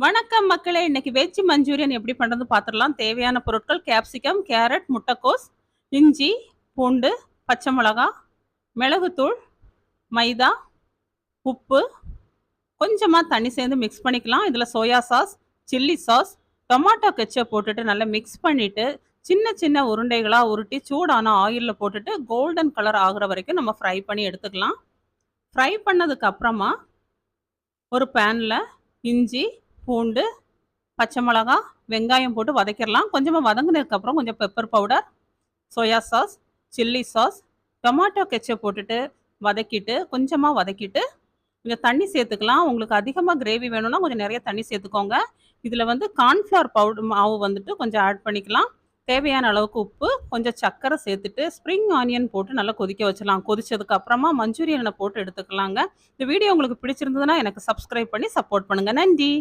வணக்கம் மக்களே! இன்னைக்கு வெஜ் மஞ்சூரியன் எப்படி பண்றது பார்த்துடலாம். தேவையான பொருட்கள் கேப்சிகம், கேரட், முட்டைக்கோஸ், இஞ்சி, பூண்டு, பச்சை மிளகா, மிளகுத்தூள், மைதா, உப்பு, கொஞ்சமா தண்ணி சேர்ந்து மிக்ஸ் பண்ணிக்கலாம். இதில் soya sauce, chilli sauce, tomato ketchup போட்டுட்டு நல்லா மிக்ஸ் பண்ணிட்டு, சின்ன சின்ன உருண்டைகளா உருட்டி சூடான ஆயிலில் போட்டுட்டு கோல்டன் கலர் ஆகுற வரைக்கும் நம்ம ஃப்ரை பண்ணி எடுத்துக்கலாம். ஃப்ரை பண்ணதுக்கு அப்புறமா ஒரு பேன்ல இஞ்சி, பூண்டு, பச்சை மிளகா, வெங்காயம் போட்டு வதக்கிடலாம். கொஞ்சமாக வதங்கினதுக்கப்புறம் கொஞ்சம் pepper powder, soya sauce, chilli sauce, tomato ketchup போட்டுட்டு வதக்கிட்டு கொஞ்சமாக வதக்கிட்டு கொஞ்சம் தண்ணி சேர்த்துக்கலாம். உங்களுக்கு அதிகமாக கிரேவி வேணும்னா கொஞ்சம் நிறைய தண்ணி சேர்த்துக்கோங்க. இதில் வந்து கார்ன்ஃப்ளவர் பவுடர் மாவு வந்துட்டு கொஞ்சம் ஆட் பண்ணிக்கலாம். தேவையான அளவுக்கு உப்பு, கொஞ்சம் சர்க்கரை சேர்த்துட்டு ஸ்ப்ரிங் ஆனியன் போட்டு நல்லா கொதிக்க வச்சிடலாம். கொதிச்சதுக்கு அப்புறமா மஞ்சூரியனை போட்டு எடுத்துக்கலாங்க. இந்த வீடியோ உங்களுக்கு பிடிச்சிருந்ததுன்னா எனக்கு சப்ஸ்கிரைப் பண்ணி சப்போர்ட் பண்ணுங்கள். நன்றி.